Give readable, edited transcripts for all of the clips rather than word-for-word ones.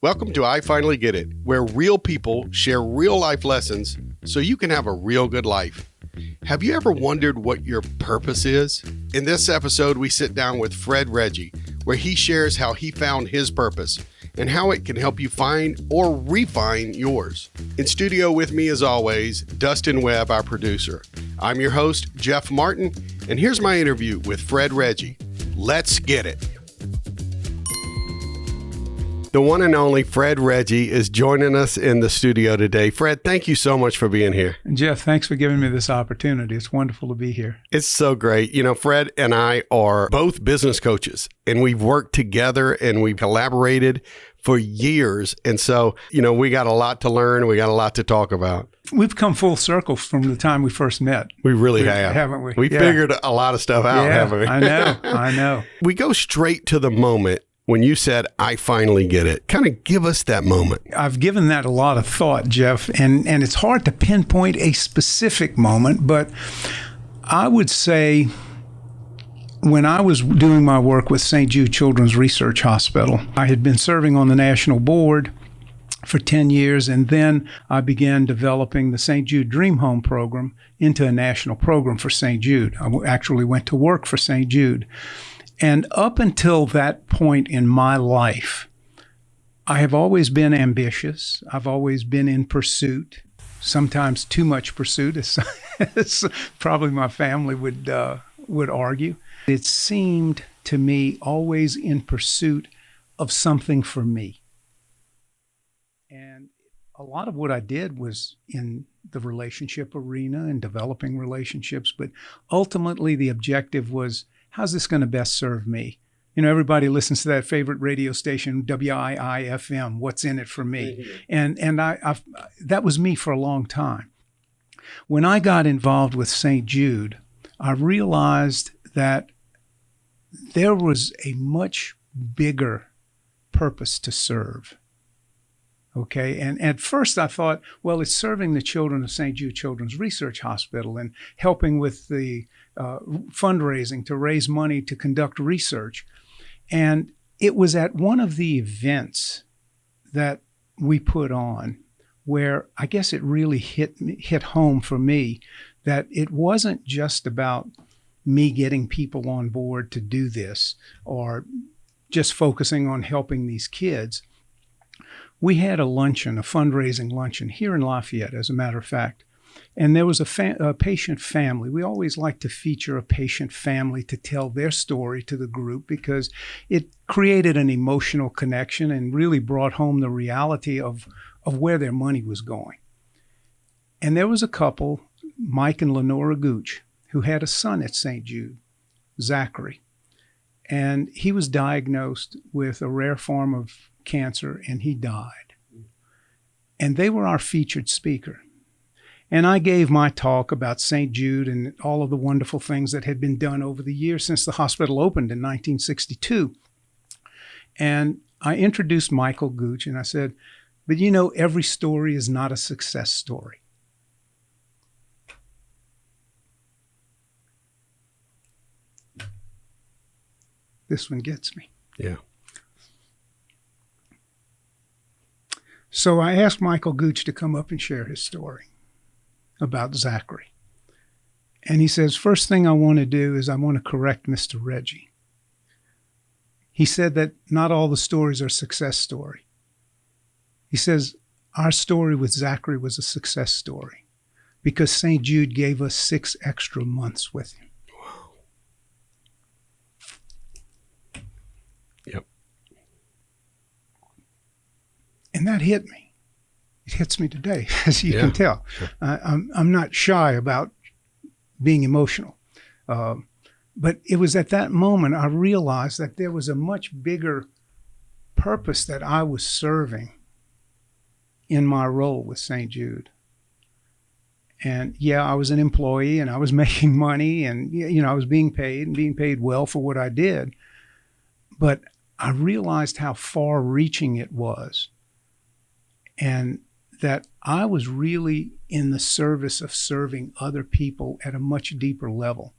Welcome to I Finally Get It, where real people share real life lessons so you can have a real good life. Have you ever wondered what your purpose is? In this episode, we sit down with Reggie, where he shares how he found his purpose and how it can help you find or refine yours. In studio with me, as always, Dustin Webb, our producer. I'm your host, Jeff Martin, and here's my interview with Reggie. Let's get it. The one and only Reggie is joining us in the studio today. Fred, thank you so much for being here. Jeff, thanks for giving me this opportunity. It's wonderful to be here. It's so great. You know, Fred and I are both business coaches, and we've worked together and we've collaborated for years. And so, you know, we got a lot to learn. We got a lot to talk about. We've come full circle from the time we first met. We really have. Haven't we? We figured a lot of stuff out, haven't we? I know. We go straight to the moment when you said, I finally get it. Kind of give us that moment. I've given that a lot of thought, Jeff, and it's hard to pinpoint a specific moment, but I would say when I was doing my work with St. Jude Children's Research Hospital, I had been serving on the national board for 10 years, and then I began developing the St. Jude Dream Home program into a national program for St. Jude. I actually went to work for St. Jude. And up until that point in my life, I have always been ambitious. I've always been in pursuit, sometimes too much pursuit, as probably my family would argue. It seemed to me always in pursuit of something for me. And a lot of what I did was in the relationship arena and developing relationships, but ultimately the objective was, how's this going to best serve me? You know, everybody listens to that favorite radio station, WIIFM, what's in it for me? Mm-hmm. And I've that was me for a long time. When I got involved with St. Jude, I realized that there was a much bigger purpose to serve. Okay, and at first I thought, well, it's serving the children of St. Jude Children's Research Hospital and helping with the fundraising to raise money to conduct research. And it was at one of the events that we put on where I guess it really hit home for me that it wasn't just about me getting people on board to do this or just focusing on helping these kids. We had a luncheon, a fundraising luncheon here in Lafayette, as a matter of fact. And there was a patient family. We always like to feature a patient family to tell their story to the group because it created an emotional connection and really brought home the reality of where their money was going. And there was a couple, Mike and Lenora Gooch, who had a son at St. Jude, Zachary. And he was diagnosed with a rare form of cancer, and he died. And they were our featured speaker. And I gave my talk about St. Jude and all of the wonderful things that had been done over the years since the hospital opened in 1962. And I introduced Michael Gooch, and I said, but you know, every story is not a success story. This one gets me. Yeah. So I asked Michael Gooch to come up and share his story about Zachary. And he says, first thing I want to do is I want to correct Mr. Reggie. He said that not all the stories are success story. He says, our story with Zachary was a success story because St. Jude gave us 6 extra months with him. Wow. Yep. And that hit me. It hits me today, as you can tell. Sure. I'm not shy about being emotional. But it was at that moment I realized that there was a much bigger purpose that I was serving in my role with St. Jude. And yeah, I was an employee and I was making money and, you know, I was being paid well for what I did. But I realized how far reaching it was. And that I was really in the service of serving other people at a much deeper level.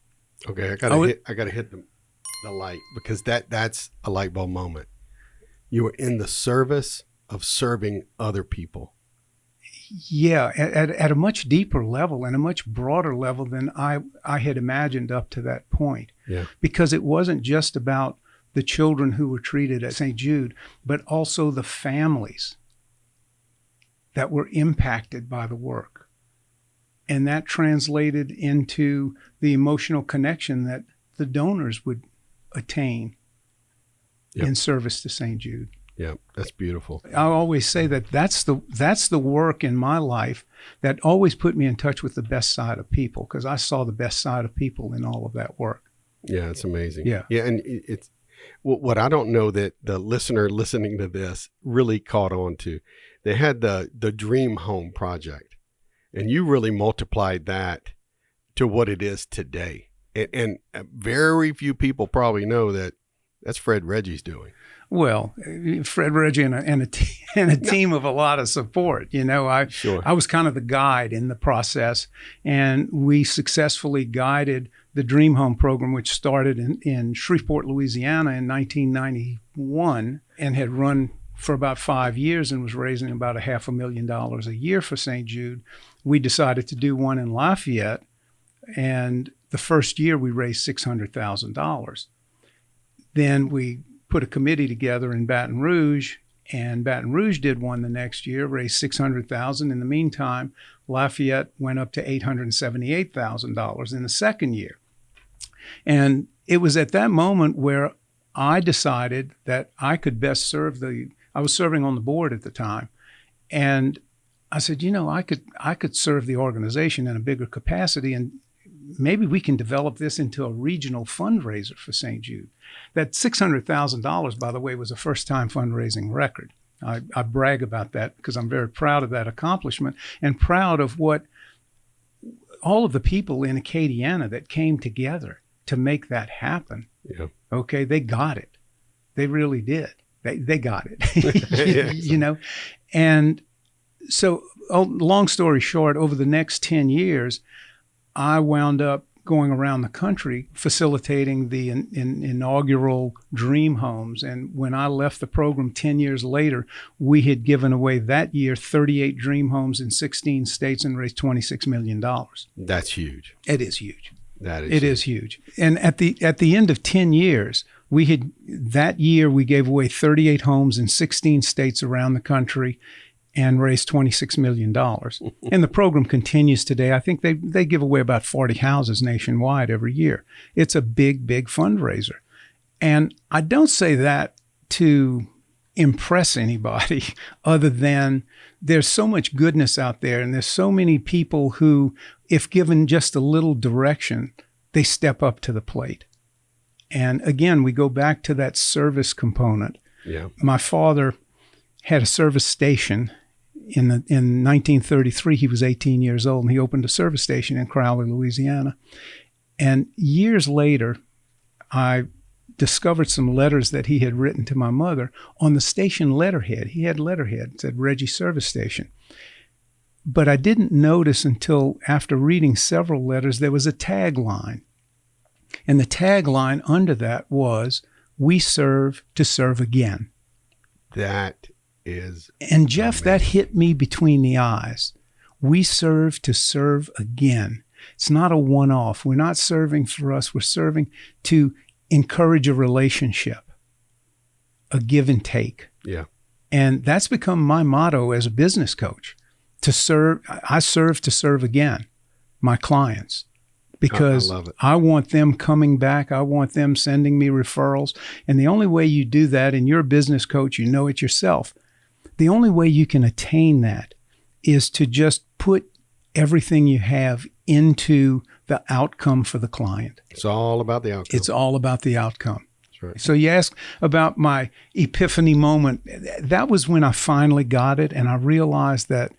Okay, I gotta hit the light because that's a light bulb moment. You were in the service of serving other people. Yeah, at a much deeper level and a much broader level than I had imagined up to that point. Yeah. Because it wasn't just about the children who were treated at St. Jude, but also the families that were impacted by the work. And that translated into the emotional connection that the donors would attain in service to St. Jude. Yeah, that's beautiful. I always say that that's the work in my life that always put me in touch with the best side of people, because I saw the best side of people in all of that work. Yeah, it's amazing. Yeah. Yeah, and it's what I don't know that the listener listening to this really caught on to. They had the Dream Home Project, and you really multiplied that to what it is today. And very few people probably know that that's Fred Reggie's doing. Well, Fred Reggie and a team of a lot of support. You know, I was kind of the guide in the process, and we successfully guided the Dream Home program, which started in Shreveport, Louisiana in 1991 and had run for about 5 years and was raising about $500,000 a year for St. Jude. We decided to do one in Lafayette, and the first year we raised $600,000. Then we put a committee together in Baton Rouge, and Baton Rouge did one the next year, raised $600,000. In the meantime, Lafayette went up to $878,000 in the second year. And it was at that moment where I decided that I could best serve I was serving on the board at the time. And I said, you know, I could serve the organization in a bigger capacity, and maybe we can develop this into a regional fundraiser for St. Jude. That $600,000, by the way, was a first-time fundraising record. I brag about that because I'm very proud of that accomplishment and proud of what all of the people in Acadiana that came together to make that happen. Yeah. Okay, they got it. They really did. They got it, you know? And so, long story short, over the next 10 years, I wound up going around the country facilitating the inaugural Dream Homes. And when I left the program 10 years later, we had given away that year 38 Dream Homes in 16 states and raised $26 million. That's huge. It is huge. It is huge. And at the end of 10 years, that year we gave away 38 homes in 16 states around the country and raised $26 million. And the program continues today. I think they give away about 40 houses nationwide every year. It's a big, big fundraiser. And I don't say that to impress anybody other than there's so much goodness out there, and there's so many people who, if given just a little direction, they step up to the plate. And again, we go back to that service component. Yeah. My father had a service station in 1933. He was 18 years old, and he opened a service station in Crowley, Louisiana. And years later, I discovered some letters that he had written to my mother on the station letterhead. He had letterhead, it said Reggie Service Station. But I didn't notice until after reading several letters, there was a tagline. And the tagline under that was, "We serve to serve again." That is And Jeff, amazing. That hit me between the eyes. We serve to serve again. It's not a one-off. We're not serving for us. We're serving to encourage a relationship, a give and take. Yeah. And that's become my motto as a business coach. I serve to serve again, my clients, because I love it. I want them coming back. I want them sending me referrals. And the only way you do that, and you're a business coach, you know it yourself, the only way you can attain that is to just put everything you have into the outcome for the client. It's all about the outcome. It's all about the outcome. That's right. So you ask about my epiphany moment. That was when I finally got it, and I realized that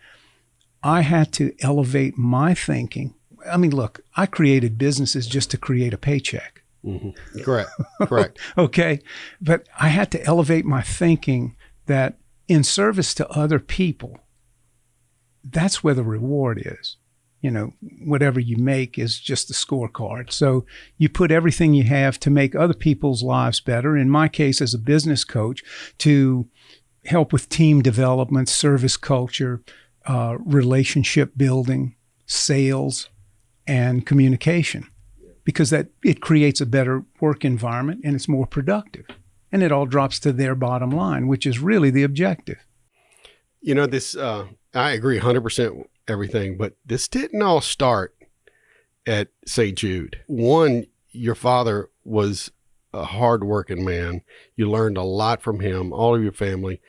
I had to elevate my thinking. I mean, look, I created businesses just to create a paycheck. Mm-hmm. Correct. Okay. But I had to elevate my thinking that in service to other people, that's where the reward is. You know, whatever you make is just a scorecard. So you put everything you have to make other people's lives better. In my case, as a business coach, to help with team development, service culture, relationship building, sales, and communication, because that it creates a better work environment and it's more productive. And it all drops to their bottom line, which is really the objective. You know, this, I agree 100% everything, but this didn't all start at St. Jude. One, your father was a hardworking man. You learned a lot from him, all of your family,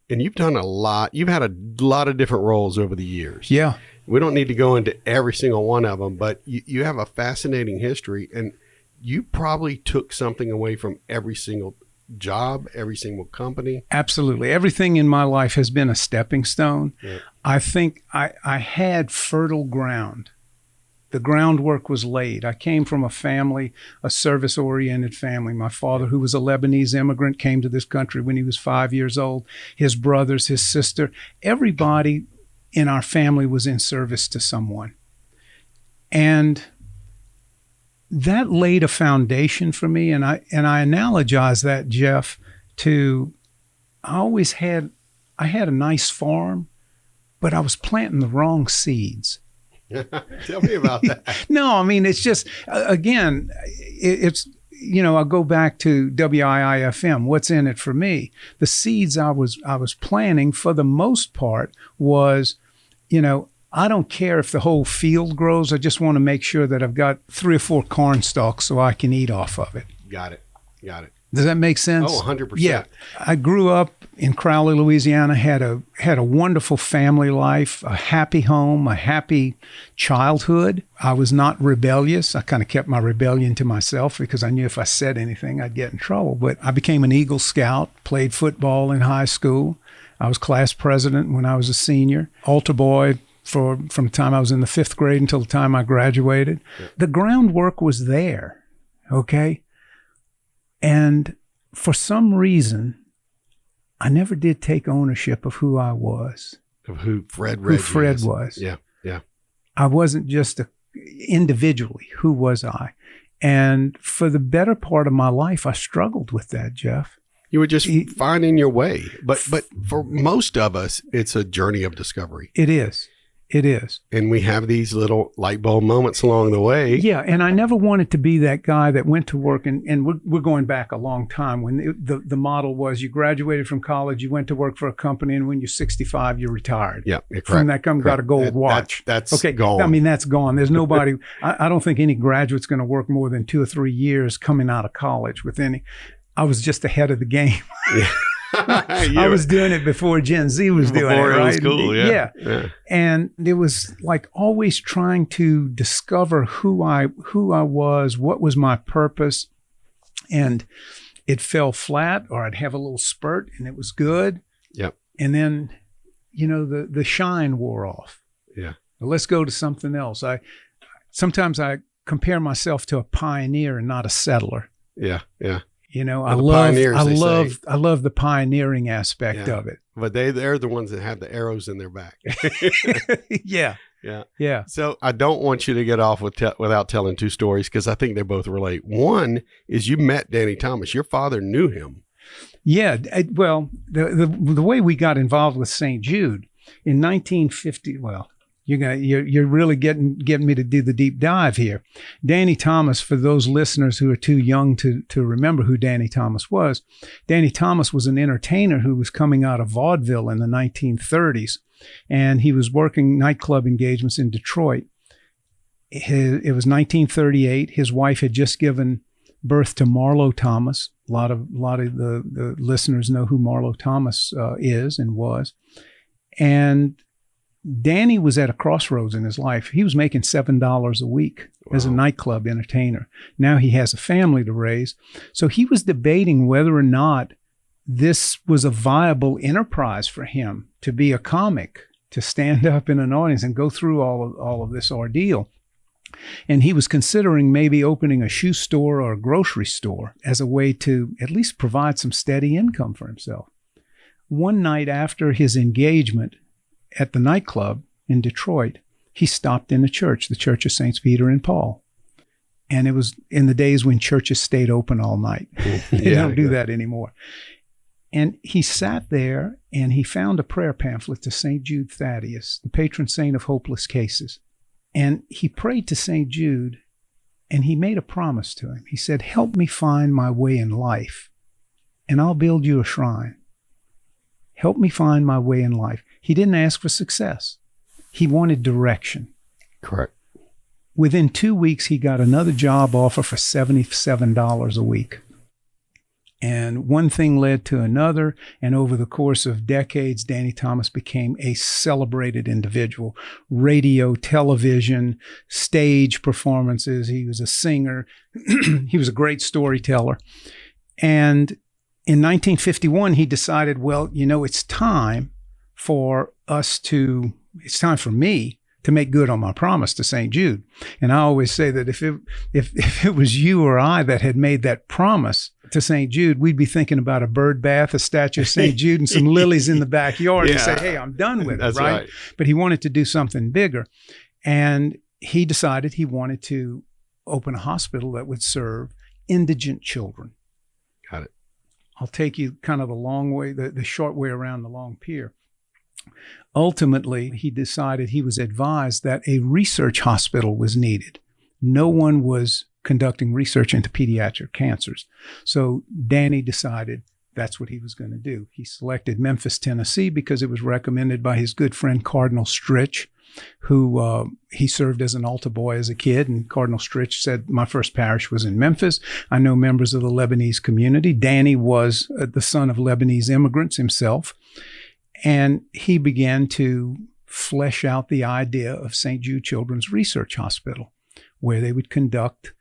and you've done a lot. You've had a lot of different roles over the years. Yeah. We don't need to go into every single one of them, but you have a fascinating history, and you probably took something away from every single job, every single company. Absolutely. Everything in my life has been a stepping stone. Yeah. I think I had fertile ground. The groundwork was laid. I came from a family, a service-oriented family. My father, who was a Lebanese immigrant, came to this country when he was 5 years old. His brothers, his sister, everybody in our family was in service to someone. And that laid a foundation for me. And I analogize that, Jeff, to I had a nice farm, but I was planting the wrong seeds. Tell me about that. No, I mean, it's just, again, it's, you know, I'll go back to WIIFM. What's in it for me? The seeds I was planting, for the most part, was, you know, I don't care if the whole field grows. I just want to make sure that I've got 3 or 4 corn stalks so I can eat off of it. Got it. Does that make sense? Oh, 100%. Yeah. I grew up in Crowley, Louisiana, had a wonderful family life, a happy home, a happy childhood. I was not rebellious. I kind of kept my rebellion to myself because I knew if I said anything, I'd get in trouble. But I became an Eagle Scout, played football in high school. I was class president when I was a senior, altar boy from the time I was in the 5th grade until the time I graduated. Yeah. The groundwork was there, okay? And for some reason, I never did take ownership of who I was. Of who Fred was. Yeah. I wasn't just individually, who was I? And for the better part of my life, I struggled with that, Jeff. You were just finding your way. But for most of us, it's a journey of discovery. It is. And we have these little light bulb moments along the way. Yeah, and I never wanted to be that guy that went to work, and we're going back a long time, when the model was you graduated from college, you went to work for a company, and when you're 65, you're retired. Yeah, correct. From that company, got a gold watch. That's okay, gone. I mean, that's gone. There's nobody, I don't think any graduate's going to work more than 2 or 3 years coming out of college with any. I was just ahead of the game. Yeah. I was doing it before Gen Z was doing it, right? Was cool, yeah. And it was like always trying to discover who I was, what was my purpose. And it fell flat, or I'd have a little spurt and it was good. Yep. And then, you know, the shine wore off. Yeah. Well, let's go to something else. Sometimes I compare myself to a pioneer and not a settler. Yeah. You know, well, I love the pioneering aspect of it. But they're the ones that have the arrows in their back. Yeah. So I don't want you to get off without telling 2 stories, because I think they both relate. One is you met Danny Thomas. Your father knew him. Yeah. Well, the way we got involved with St. Jude in 1950. Well, you're really getting me to do the deep dive here. Danny Thomas, for those listeners who are too young to remember who Danny Thomas was an entertainer who was coming out of vaudeville in the 1930s, and he was working nightclub engagements in Detroit. It was 1938. His wife had just given birth to Marlo Thomas. A lot of the listeners know who Marlo Thomas is and was. And Danny was at a crossroads in his life. He was making $7 a week as a nightclub entertainer. Now he has a family to raise. So he was debating whether or not this was a viable enterprise for him to be a comic, to stand up in an audience and go through all of this ordeal. And he was considering maybe opening a shoe store or a grocery store as a way to at least provide some steady income for himself. One night after his engagement at the nightclub in Detroit, he stopped in a church, the Church of Saints Peter and Paul. And it was in the days when churches stayed open all night. They don't do that anymore. And he sat there and he found a prayer pamphlet to St. Jude Thaddeus, the patron saint of hopeless cases. And he prayed to St. Jude, and he made a promise to him. He said, help me find my way in life, and I'll build you a shrine. Help me find my way in life. He didn't ask for success. He wanted direction. Correct. Within 2 weeks, he got another job offer for $77 a week. And one thing led to another. And over the course of decades, Danny Thomas became a celebrated individual. Radio, television, stage performances. He was a singer. He was a great storyteller. And in 1951, he decided, well, it's time for me to make good on my promise to St. Jude. And I always say that if it was you or I that had made that promise to St. Jude, we'd be thinking about a bird bath, a statue of St. Jude, and some lilies in the backyard and say, hey, I'm done with it, That's right? But he wanted to do something bigger. And he decided he wanted to open a hospital that would serve indigent children. Got it. I'll take you kind of the long way, the short way around the long pier. Ultimately, he decided, he was advised that a research hospital was needed. No one was conducting research into pediatric cancers. So Danny decided that's what he was going to do. He selected Memphis, Tennessee, because it was recommended by his good friend Cardinal Stritch, who he served as an altar boy as a kid. And Cardinal Stritch said, my first parish was in Memphis. I know members of the Lebanese community. Danny was the son of Lebanese immigrants himself. And he began to flesh out the idea of St. Jude Children's Research Hospital, where they would conduct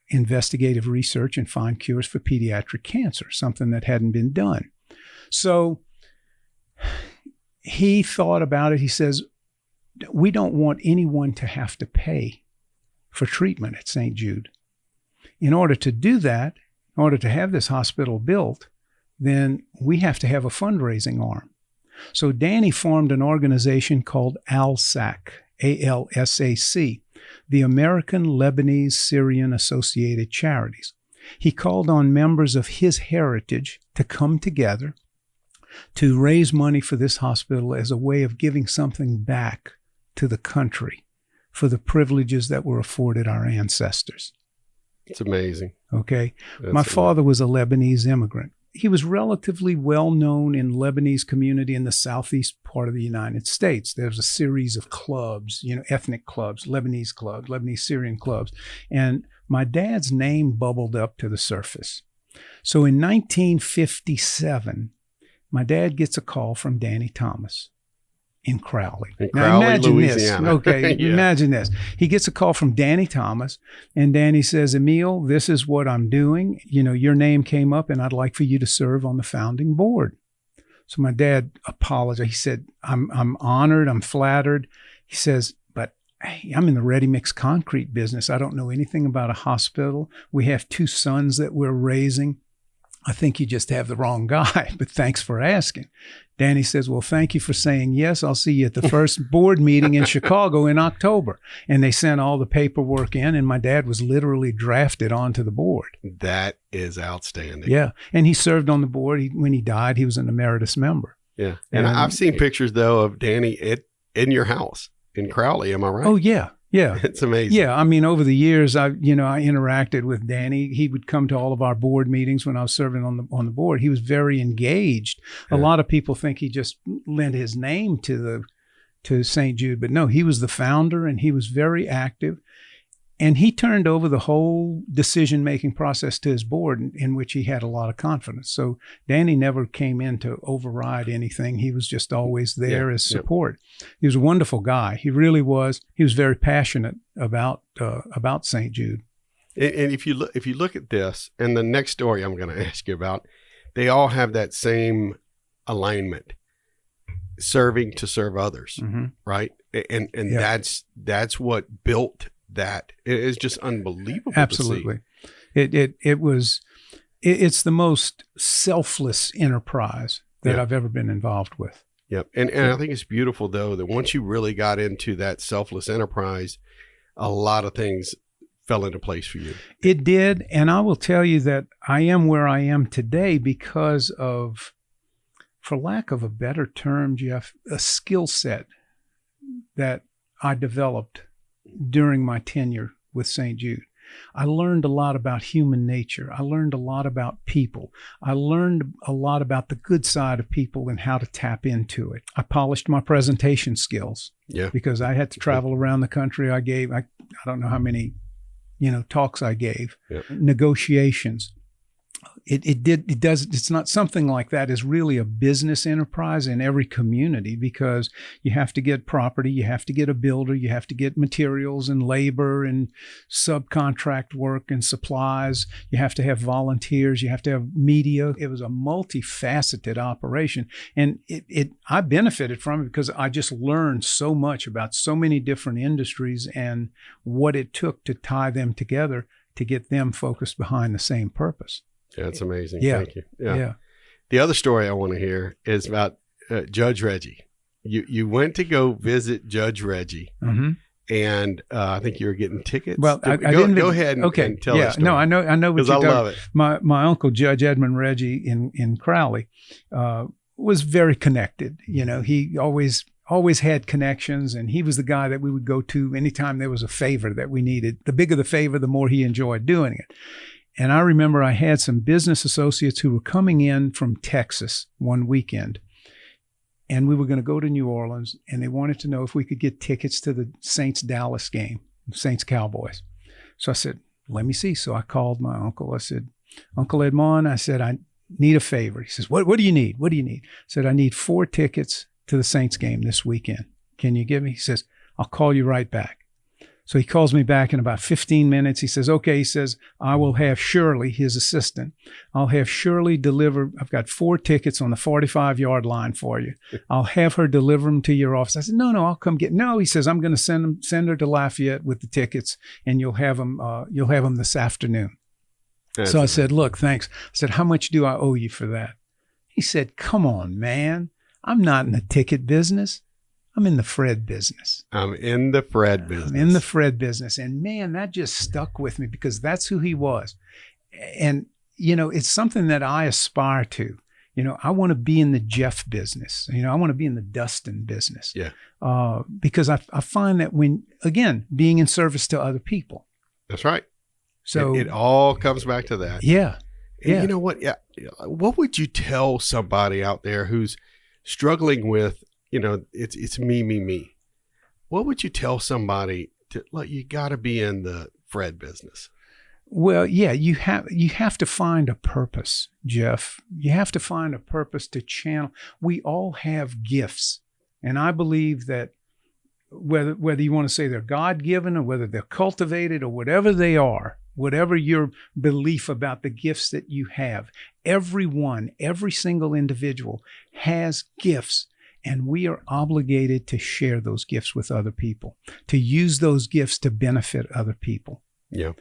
investigative research and find cures for pediatric cancer, something that hadn't been done. So he thought about it. He says, we don't want anyone to have to pay for treatment at St. Jude. In order to do that, in order to have this hospital built, then we have to have a fundraising arm. So Danny formed an organization called ALSAC, ALSAC, the American Lebanese Syrian Associated Charities. He called on members of his heritage to come together to raise money for this hospital as a way of giving something back to the country for the privileges that were afforded our ancestors. It's amazing. Okay. My father was a Lebanese immigrant. He was relatively well known in Lebanese community in the southeast part of the United States. There was a series of clubs, ethnic clubs, Lebanese Syrian clubs. And my dad's name bubbled up to the surface. So in 1957, my dad gets a call from Danny Thomas in Crowley. Now imagine Louisiana. This. Okay, Yeah. Imagine this. He gets a call from Danny Thomas, and Danny says, Emil, this is what I'm doing. Your name came up, and I'd like for you to serve on the founding board. So my dad apologized. He said, I'm honored. I'm flattered. He says, but hey, I'm in the ready-mix concrete business. I don't know anything about a hospital. We have 2 sons that we're raising. I think you just have the wrong guy, but thanks for asking. Danny says, well, thank you for saying yes. I'll see you at the first board meeting in Chicago in October. And they sent all the paperwork in, and my dad was literally drafted onto the board. That is outstanding. Yeah. And he served on the board. When he died, he was an emeritus member. Yeah. And I've seen pictures, though, of Danny in your house in Crowley. Am I right? Oh, yeah. Yeah. It's amazing. Yeah. I mean, over the years, I interacted with Danny. He would come to all of our board meetings when I was serving on the board. He was very engaged. Yeah. A lot of people think he just lent his name to St. Jude, but no, he was the founder and he was very active. And he turned over the whole decision-making process to his board, in which he had a lot of confidence. So Danny never came in to override anything. He was just always there as support. He was a wonderful guy. He really was. He was very passionate about St. Jude. And if you look at this, and the next story I'm going to ask you about, they all have that same alignment, serving to serve others, right? And that's what built that. It is just unbelievable. Absolutely. It's the most selfless enterprise that I've ever been involved with. Yep. And I think it's beautiful, though, that once you really got into that selfless enterprise, a lot of things fell into place for you. It did. And I will tell you that I am where I am today because of for lack of a better term, Jeff, a skill set that I developed during my tenure with St. Jude. I learned a lot about human nature. I learned a lot about people. I learned a lot about the good side of people and how to tap into it. I polished my presentation skills because I had to travel around the country. I don't know how many, talks I gave, negotiations. It's not something like that is really a business enterprise in every community, because you have to get property, you have to get a builder, you have to get materials and labor and subcontract work and supplies. You have to have volunteers, you have to have media. It was a multifaceted operation, and I benefited from it because I just learned so much about so many different industries and what it took to tie them together to get them focused behind the same purpose. Yeah, that's amazing. Yeah. Thank you. Yeah. The other story I want to hear is about Judge Reggie. You went to go visit Judge Reggie, and I think you were getting tickets. Well, I go, didn't. Go ahead and tell that story. No, I know what because you're I love it. My uncle Judge Edmund Reggie in Crowley was very connected. He always had connections, and he was the guy that we would go to anytime there was a favor that we needed. The bigger the favor, the more he enjoyed doing it. And I remember I had some business associates who were coming in from Texas one weekend, and we were going to go to New Orleans, and they wanted to know if we could get tickets to the Saints-Dallas game, Saints-Cowboys. So I said, let me see. So I called my uncle. I said, Uncle Edmond, I said, I need a favor. He says, what do you need? What do you need? I said, I need 4 tickets to the Saints game this weekend. Can you give me? He says, I'll call you right back. So he calls me back in about 15 minutes. He says, okay, he says, I will have Shirley, his assistant. I'll have Shirley deliver. I've got 4 tickets on the 45-yard line for you. I'll have her deliver them to your office. I said, no, I'll come get. No, he says, I'm going to send her to Lafayette with the tickets, and you'll have them this afternoon. So I said, look, thanks. I said, how much do I owe you for that? He said, come on, man. I'm not in the ticket business. I'm in the Fred business. I'm in the Fred business. And man, that just stuck with me because that's who he was. And, it's something that I aspire to. I want to be in the Jeff business. I want to be in the Dustin business. Yeah. Because I find that being in service to other people. That's right. So it all comes back to that. Yeah. And you know what? Yeah. What would you tell somebody out there who's struggling with, it's me. What would you tell somebody you got to be in the Fred business? Well, yeah, you have to find a purpose, Jeff. You have to find a purpose to channel. We all have gifts. And I believe that whether you want to say they're God-given or whether they're cultivated or whatever they are, whatever your belief about the gifts that you have, every single individual has gifts. And we are obligated to share those gifts with other people, to use those gifts to benefit other people. Yeah.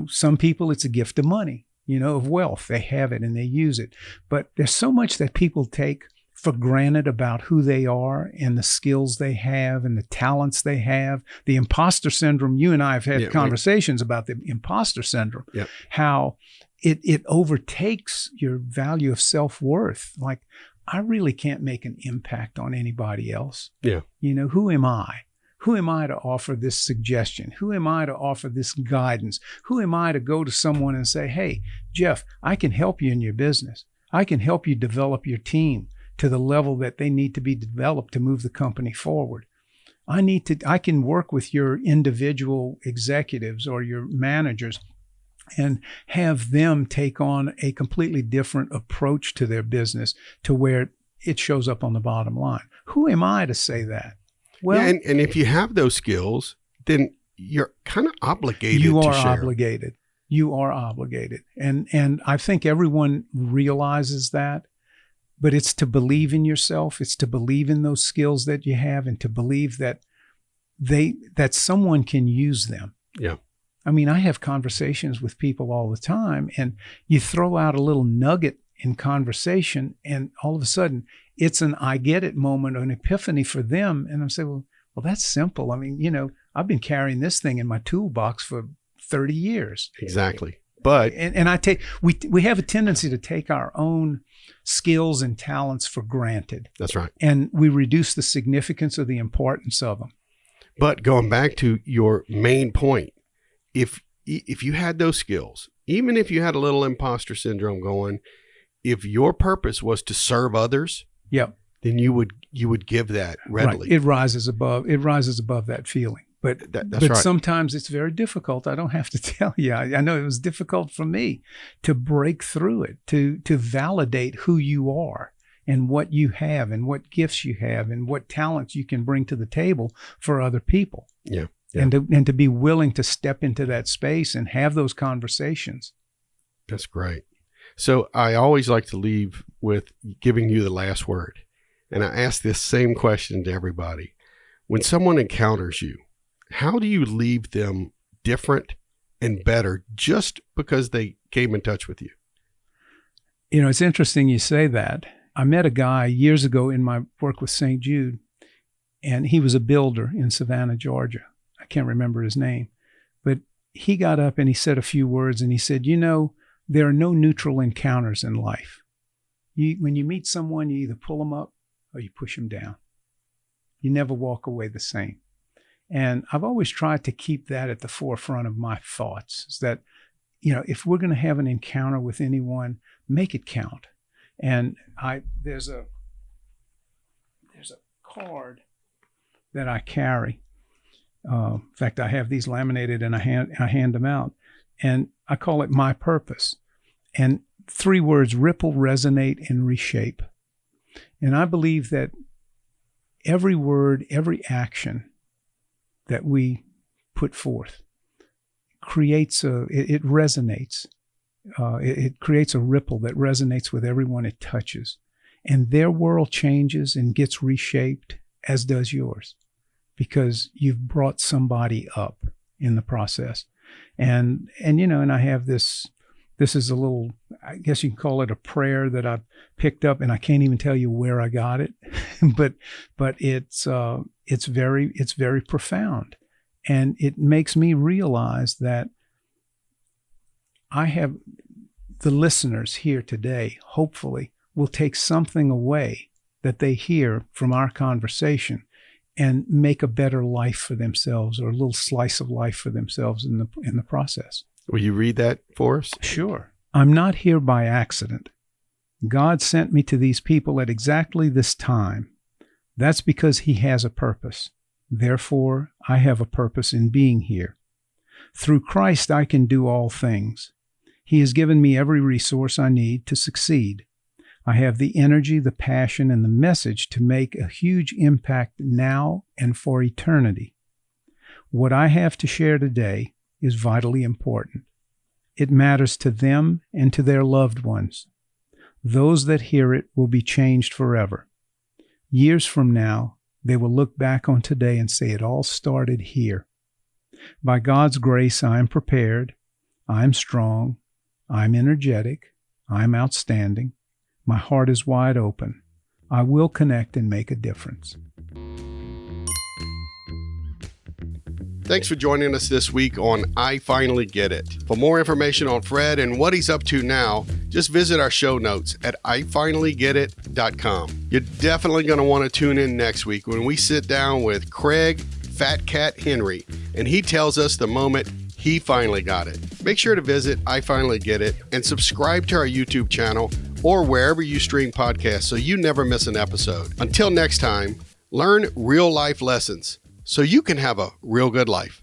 Some people, it's a gift of money, of wealth. They have it and they use it. But there's so much that people take for granted about who they are and the skills they have and the talents they have. The imposter syndrome, you and I have had conversations about the imposter syndrome, how it overtakes your value of self-worth. Like, I really can't make an impact on anybody else. Yeah. Who am I? Who am I to offer this suggestion? Who am I to offer this guidance? Who am I to go to someone and say, hey, Jeff, I can help you in your business. I can help you develop your team to the level that they need to be developed to move the company forward. I can work with your individual executives or your managers and have them take on a completely different approach to their business to where it shows up on the bottom line. Who am I to say that? Well, and if you have those skills, then you're kind of obligated to share. You are obligated. And I think everyone realizes that, but it's to believe in yourself. It's to believe in those skills that you have and to believe that that someone can use them. Yeah. I mean, I have conversations with people all the time, and you throw out a little nugget in conversation, and all of a sudden it's an I get it moment, an epiphany for them. And I'm saying, well, that's simple. I mean, I've been carrying this thing in my toolbox for 30 years. Exactly. But and we have a tendency to take our own skills and talents for granted. That's right. And we reduce the significance or the importance of them. But going back to your main point, if you had those skills, even if you had a little imposter syndrome going, if your purpose was to serve others, yep, then you would give that readily. Right. It rises above that feeling. But that's right. Sometimes it's very difficult. I don't have to tell you. I know it was difficult for me to break through it, to validate who you are and what you have and what gifts you have and what talents you can bring to the table for other people. Yeah. And to be willing to step into that space and have those conversations. That's great. So I always like to leave with giving you the last word. And I ask this same question to everybody. When someone encounters you, how do you leave them different and better just because they came in touch with you? You know, it's interesting you say that. I met a guy years ago in my work with St. Jude, and he was a builder in Savannah, Georgia. I can't remember his name, but he got up and he said a few words and he said, you know, there are no neutral encounters in life. When you meet someone, you either pull them up or you push them down. You never walk away the same. And I've always tried to keep that at the forefront of my thoughts, is that, you know, if we're going to have an encounter with anyone, make it count. And there's a card that I carry. In fact, I have these laminated and I hand them out. And I call it My Purpose. And 3 words: ripple, resonate, and reshape. And I believe that every word, every action that we put forth it resonates. It creates a ripple that resonates with everyone it touches. And their world changes and gets reshaped, as does yours, because you've brought somebody up in the process. And you know, and I have this is a little, I guess you can call it a prayer that I picked up, and I can't even tell you where I got it, but it's very profound. And it makes me realize that I have the listeners here today, hopefully, will take something away that they hear from our conversation and make a better life for themselves, or a little slice of life for themselves in the process. Will you read that for us? Sure. I'm not here by accident. God sent me to these people at exactly this time. That's because He has a purpose. Therefore, I have a purpose in being here. Through Christ, I can do all things. He has given me every resource I need to succeed. I have the energy, the passion, and the message to make a huge impact now and for eternity. What I have to share today is vitally important. It matters to them and to their loved ones. Those that hear it will be changed forever. Years from now, they will look back on today and say it all started here. By God's grace, I am prepared. I'm strong. I'm energetic. I'm outstanding. My heart is wide open. I will connect and make a difference. Thanks for joining us this week on I Finally Get It. For more information on Fred and what he's up to now, just visit our show notes at ifinallygetit.com. You're definitely going to want to tune in next week when we sit down with Craig Fat Cat Henry, and he tells us the moment he finally got it. Make sure to visit I Finally Get It and subscribe to our YouTube channel or wherever you stream podcasts so you never miss an episode. Until next time, learn real life lessons so you can have a real good life.